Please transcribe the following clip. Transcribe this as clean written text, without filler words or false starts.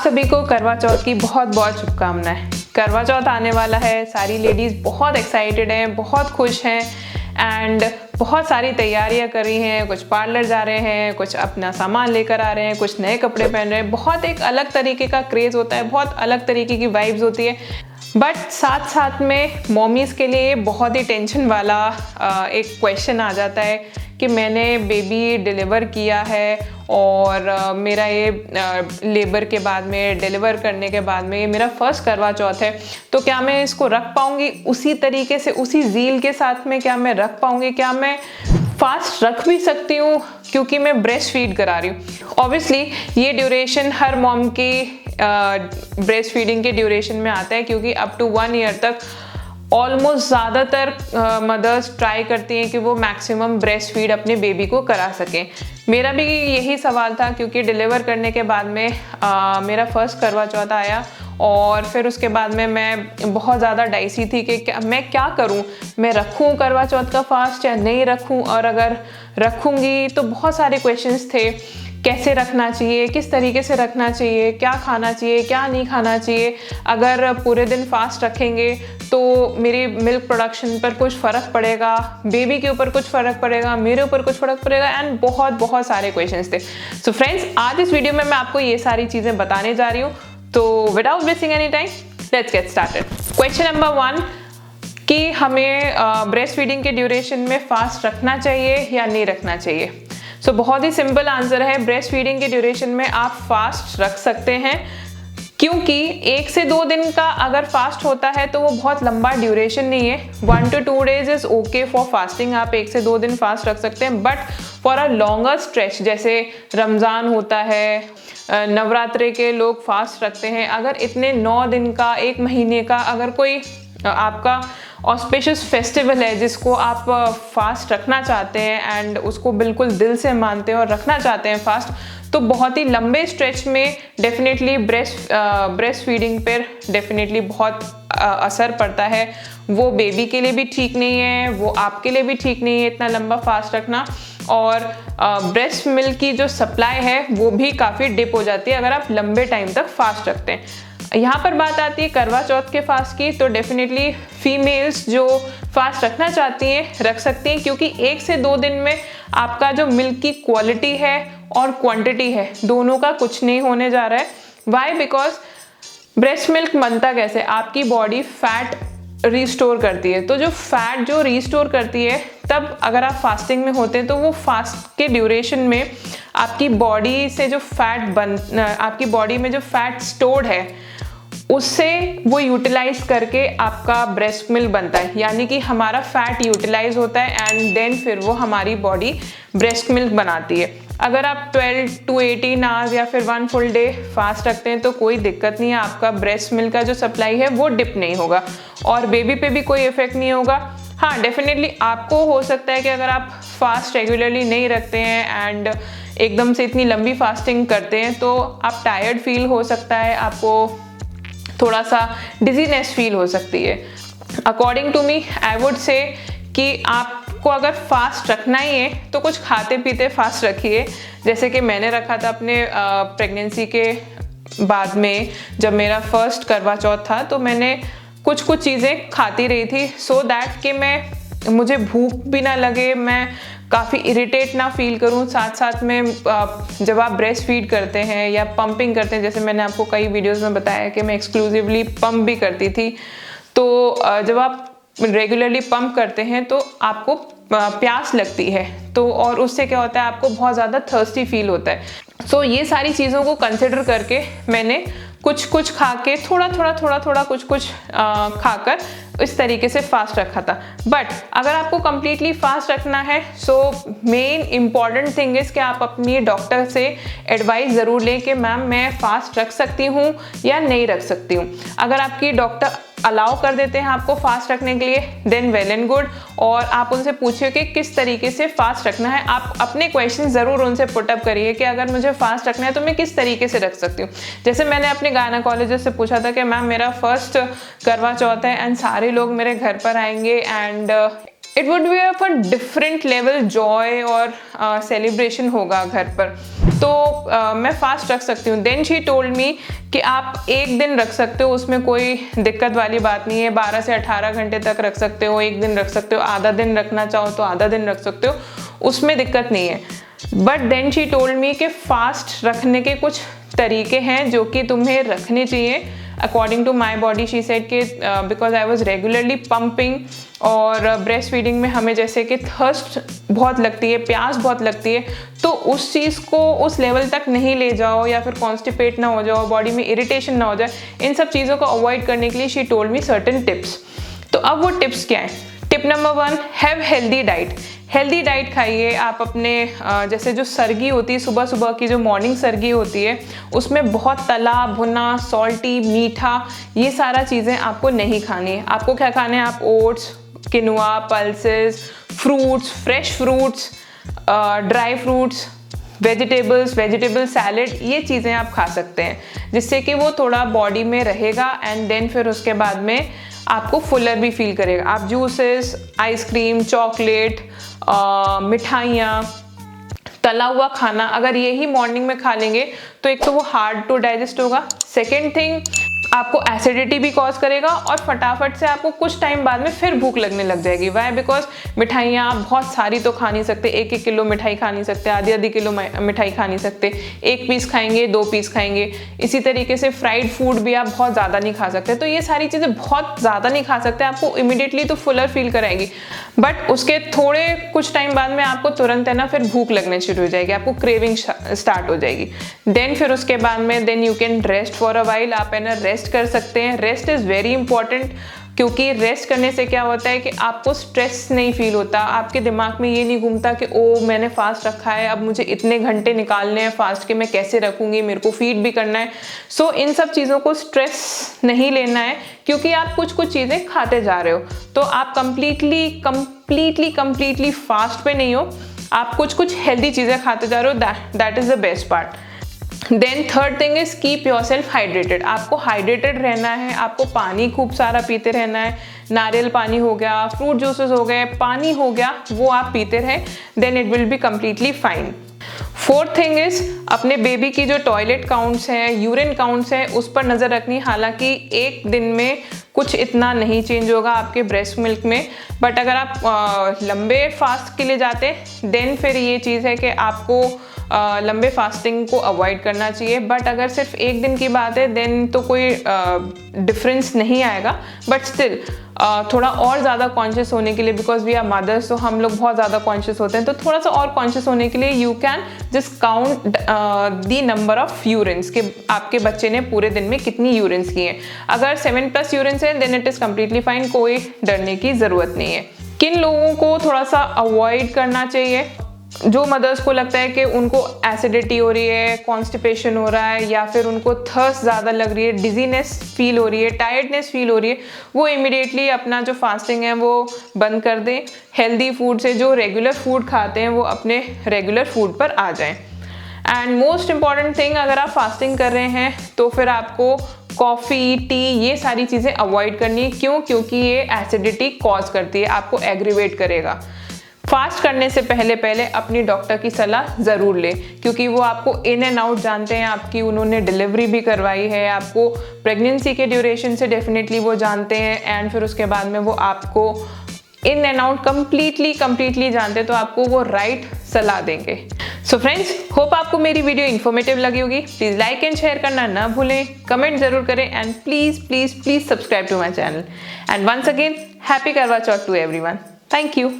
सभी को करवा चौथ की बहुत बहुत शुभकामनाएं। करवा चौथ आने वाला है, सारी लेडीज़ बहुत एक्साइटेड हैं, बहुत खुश हैं एंड बहुत सारी तैयारियां कर रही हैं। कुछ पार्लर जा रहे हैं, कुछ अपना सामान लेकर आ रहे हैं, कुछ नए कपड़े पहन रहे हैं। बहुत एक अलग तरीके का क्रेज़ होता है, बहुत अलग तरीके की वाइब्स होती है। बट साथ साथ में मॉमीज़ के लिए बहुत ही टेंशन वाला एक क्वेश्चन आ जाता है कि मैंने बेबी डिलीवर किया है और मेरा ये लेबर के बाद में, डिलीवर करने के बाद में ये मेरा फर्स्ट करवा चौथ है, तो क्या मैं इसको रख पाऊँगी उसी तरीके से, उसी ज़ील के साथ में? क्या मैं रख पाऊँगी? क्या मैं फास्ट रख भी सकती हूँ क्योंकि मैं ब्रेस्ट फीड करा रही हूँ? ऑब्वियसली ये ड्यूरेशन हर मॉम की ब्रेस्ट फीडिंग के ड्यूरेशन में आता है, क्योंकि अप टू 1 ईयर तक ऑलमोस्ट ज़्यादातर मदर्स ट्राई करती हैं कि वो मैक्सिमम ब्रेस्ट फीड अपने बेबी को करा सकें। मेरा भी यही सवाल था, क्योंकि डिलीवर करने के बाद में मेरा फर्स्ट करवा चौथ आया और फिर उसके बाद में मैं बहुत ज़्यादा डाइसी थी कि मैं क्या करूं, मैं रखूं करवा चौथ का फास्ट या नहीं रखूं, और अगर रखूंगी तो बहुत सारे क्वेश्चंस थे। कैसे रखना चाहिए, किस तरीके से रखना चाहिए, क्या खाना चाहिए, क्या नहीं खाना चाहिए, अगर पूरे दिन फास्ट रखेंगे तो मेरी मिल्क प्रोडक्शन पर कुछ फ़र्क पड़ेगा, बेबी के ऊपर कुछ फ़र्क पड़ेगा, मेरे ऊपर कुछ फ़र्क पड़ेगा, एंड बहुत सारे क्वेश्चंस थे। सो फ्रेंड्स, आज इस वीडियो में मैं आपको ये सारी चीज़ें बताने जा रही हूँ। तो without wasting any time, let's get started. Question number 1 कि हमें ब्रेस्ट फीडिंग के ड्यूरेशन में फास्ट रखना चाहिए या नहीं रखना चाहिए। सो बहुत ही सिंपल आंसर है, ब्रेस्ट फीडिंग के ड्यूरेशन में आप फास्ट रख सकते हैं, क्योंकि 1 से 2 दिन का अगर फास्ट होता है तो वो बहुत लंबा ड्यूरेशन नहीं है। 1 to 2 days is okay for fasting, आप 1 से 2 दिन फास्ट रख सकते हैं। But for a longer stretch, जैसे रमज़ान होता है, नवरात्रि के लोग फास्ट रखते हैं, अगर इतने 9 दिन का, 1 महीने का अगर कोई आपका ऑस्पिशियस फेस्टिवल है जिसको आप फास्ट रखना चाहते हैं एंड उसको बिल्कुल दिल से मानते हैं और रखना चाहते हैं फास्ट, तो बहुत ही लंबे स्ट्रेच में डेफिनेटली ब्रेस्ट फीडिंग पर डेफिनेटली बहुत असर पड़ता है। वो बेबी के लिए भी ठीक नहीं है, वो आपके लिए भी ठीक नहीं है इतना लंबा फास्ट रखना, और ब्रेस्ट मिल्क की जो सप्लाई है वो भी काफ़ी डिप हो जाती है अगर आप लंबे टाइम तक फास्ट रखते हैं। यहाँ पर बात आती है करवा चौथ के फास्ट की, तो डेफिनेटली फीमेल्स जो फास्ट रखना चाहती हैं रख सकती हैं, क्योंकि 1 से 2 दिन में आपका जो मिल्क की क्वालिटी है और क्वांटिटी है, दोनों का कुछ नहीं होने जा रहा है। वाई? बिकॉज ब्रेस्ट मिल्क बनता कैसे, आपकी बॉडी फैट रिस्टोर करती है, तो जो फैट जो रिस्टोर करती है, तब अगर आप फास्टिंग में होते हैं तो वो फास्ट के ड्यूरेशन में आपकी बॉडी से जो आपकी बॉडी में जो फैट स्टोर्ड है उससे वो यूटिलाइज करके आपका ब्रेस्ट मिल्क बनता है, यानी कि हमारा फैट यूटिलाइज होता है एंड देन फिर वो हमारी बॉडी ब्रेस्ट मिल्क बनाती है। अगर आप 12 to 18 आवर्स या फिर 1 full day फास्ट रखते हैं तो कोई दिक्कत नहीं है, आपका ब्रेस्ट मिल्क का जो सप्लाई है वो डिप नहीं होगा और बेबी पे भी कोई इफेक्ट नहीं होगा। हाँ, डेफिनेटली आपको हो सकता है कि अगर आप फास्ट रेगुलरली नहीं रखते हैं एंड एकदम से इतनी लंबी फास्टिंग करते हैं तो आप टायर्ड फील हो सकता है, आपको थोड़ा सा डिजीनेस फील हो सकती है। According to me, I would say कि आपको अगर फास्ट रखना ही है तो कुछ खाते पीते फास्ट रखिए, जैसे कि मैंने रखा था अपने प्रेगनेंसी के बाद में। जब मेरा फर्स्ट करवा चौथ था तो मैंने कुछ चीज़ें खाती रही थी, सो दैट कि मुझे भूख भी ना लगे, मैं काफ़ी इरिटेट ना फील करूं। साथ साथ में जब आप ब्रेस्ट फीड करते हैं या पंपिंग करते हैं, जैसे मैंने आपको कई वीडियोस में बताया कि मैं एक्सक्लूसिवली पंप भी करती थी, तो जब आप रेगुलरली पंप करते हैं तो आपको प्यास लगती है, तो और उससे क्या होता है, आपको बहुत ज़्यादा थर्स्टी फील होता है। सो ये सारी चीज़ों को कंसिडर करके मैंने कुछ खा के थोड़ा कुछ खाकर इस तरीके से फास्ट रखा था। बट अगर आपको कंप्लीटली फास्ट रखना है, so main important thing is कि आप अपनी डॉक्टर से एडवाइस ज़रूर लें कि मैम मैं फास्ट रख सकती हूँ या नहीं रख सकती हूँ। अगर आपकी डॉक्टर अलाउ कर देते हैं आपको फास्ट रखने के लिए, देन वेल एंड गुड, और आप उनसे पूछिए कि किस तरीके से फास्ट रखना है। आप अपने क्वेश्चन ज़रूर उनसे पुटअप करिए कि अगर मुझे फास्ट रखना है तो मैं किस तरीके से रख सकती हूँ। जैसे मैंने अपने गायनेकोलॉजिस्ट से पूछा था कि मैम मेरा फर्स्ट करवा चौथ है एंड सारे लोग मेरे घर पर आएंगे and it would be of a different level Joy और सेलिब्रेशन होगा घर पर। तो मैं फास्ट रख सकती हूँ। देन शी टोल्ड मी कि आप एक दिन रख सकते हो, उसमें कोई दिक्कत वाली बात नहीं है। 12 से 18 घंटे तक रख सकते हो, एक दिन रख सकते हो, आधा दिन रखना चाहो तो आधा दिन रख सकते हो, उसमें दिक्कत नहीं है। But then she told me कि फास्ट रखने के कुछ तरीके हैं जो कि तुम्हें रखने चाहिए according to my body. She said कि because I was regularly pumping और ब्रेस्ट फीडिंग में हमें जैसे कि थर्स्ट बहुत लगती है, प्यास बहुत लगती है, तो उस चीज़ को उस लेवल तक नहीं ले जाओ या फिर कॉन्स्टिपेट ना हो जाओ, बॉडी में इरिटेशन ना हो जाए। इन सब चीज़ों को अवॉइड करने के लिए she told me certain tips. तो अब वो टिप्स क्या है? Tip number 1, have healthy diet. Healthy diet खाइए आप अपने जैसे जो सरगी होती है, सुबह सुबह की जो मॉर्निंग सरगी होती है, उसमें बहुत तला भुना, सॉल्टी, मीठा, ये सारा चीज़ें आपको नहीं खानी है। आपको क्या खाने हैं? आप oats, quinoa, pulses, fruits, fresh fruits, dry fruits, vegetable salad, ये चीज़ें आप खा सकते हैं जिससे कि वो थोड़ा बॉडी में रहेगा एंड देन फिर उसके बाद में आपको फुलर भी फील करेगा। आप जूसेस, आइसक्रीम, चॉकलेट, मिठाइयाँ, तला हुआ खाना अगर यही मॉर्निंग में खा लेंगे तो एक तो वो हार्ड टू डाइजेस्ट होगा, सेकेंड थिंग आपको एसिडिटी भी कॉज करेगा और फटाफट से आपको कुछ टाइम बाद में फिर भूख लगने लग जाएगी। वाई? बिकॉज मिठाइयाँ आप बहुत सारी तो खा नहीं सकते, 1-1 किलो मिठाई खा नहीं सकते, आधी किलो मिठाई खा नहीं सकते, 1 पीस खाएंगे, 2 पीस खाएंगे। इसी तरीके से फ्राइड फूड भी आप बहुत ज़्यादा नहीं खा सकते। तो ये सारी चीज़ें बहुत ज़्यादा नहीं खा सकते, आपको इमीडिएटली तो फुलर फील कराएंगी, बट उसके थोड़े कुछ टाइम बाद में आपको तुरंत है ना फिर भूख लगने शुरू हो जाएगी, आपको क्रेविंग स्टार्ट हो जाएगी। देन फिर उसके बाद में then you can rest for a while. आप है ना रेस्ट कर सकते हैं। रेस्ट इज़ वेरी इंपॉर्टेंट, क्योंकि रेस्ट करने से क्या होता है कि आपको स्ट्रेस नहीं फील होता, आपके दिमाग में ये नहीं घूमता कि ओ मैंने फास्ट रखा है, अब मुझे इतने घंटे निकालने हैं फास्ट के, मैं कैसे रखूँगी, मेरे को फीड भी करना है। सो इन सब चीज़ों को स्ट्रेस नहीं लेना है, क्योंकि आप कुछ चीज़ें खाते जा रहे हो, तो आप कंप्लीटली फास्ट पे नहीं हो, आप कुछ हेल्दी चीज़ें खाते जा रहे हो। That is the best part. Then third thing is keep yourself hydrated. आपको हाइड्रेटेड रहना है, आपको पानी खूब सारा पीते रहना है। नारियल पानी हो गया, फ्रूट जूसेस हो गए, पानी हो गया, वो आप पीते रहें, then it will be completely fine. Fourth thing is अपने बेबी की जो टॉयलेट काउंट्स हैं, यूरिन काउंट्स हैं, उस पर नज़र रखनी। हालांकि एक दिन में कुछ इतना नहीं चेंज होगा आपके ब्रेस्ट मिल्क में, बट अगर आप लंबे फास्ट के लिए जाते हैं देन फिर ये चीज़ है कि आपको लंबे फास्टिंग को अवॉइड करना चाहिए। बट अगर सिर्फ एक दिन की बात है देन तो कोई डिफरेंस नहीं आएगा, बट स्टिल थोड़ा और ज़्यादा कॉन्शियस होने के लिए, बिकॉज वी आर मदर्स तो हम लोग बहुत ज़्यादा कॉन्शियस होते हैं, तो थोड़ा सा और कॉन्शियस होने के लिए you can just count the number of urines कि आपके बच्चे ने पूरे दिन में कितनी यूरिन्स की हैं। अगर 7+ यूरिन्स है then it is completely fine, कोई डरने की ज़रूरत नहीं है। किन लोगों को थोड़ा सा अवॉइड करना चाहिए? जो मदर्स को लगता है कि उनको एसिडिटी हो रही है, कॉन्स्टिपेशन हो रहा है, या फिर उनको थर्स्ट ज़्यादा लग रही है, डिजीनेस फील हो रही है, टायर्डनेस फील हो रही है, वो इमिडिएटली अपना जो फास्टिंग है वो बंद कर दें। हेल्दी फूड से जो रेगुलर फूड खाते हैं वो अपने रेगुलर फूड पर आ जाएं। एंड मोस्ट इम्पॉर्टेंट थिंग, अगर आप फास्टिंग कर रहे हैं तो फिर आपको कॉफ़ी, टी, ये सारी चीज़ें अवॉइड करनी है। क्यों? क्योंकि ये एसिडिटी कॉज करती है, आपको एग्रीवेट करेगा। फास्ट करने से पहले अपनी डॉक्टर की सलाह ज़रूर लें, क्योंकि वो आपको इन एंड आउट जानते हैं, आपकी उन्होंने डिलीवरी भी करवाई है, आपको प्रेगनेंसी के ड्यूरेशन से डेफिनेटली वो जानते हैं, एंड फिर उसके बाद में वो आपको इन एंड आउट कम्प्लीटली जानते हैं, तो आपको वो राइट सलाह देंगे। सो फ्रेंड्स, होप आपको मेरी वीडियो इन्फॉर्मेटिव लगी होगी। प्लीज़ लाइक एंड शेयर करना ना भूलें, कमेंट ज़रूर करें, and please subscribe to my channel. And once again happy Karva Chauth to everyone. Thank you.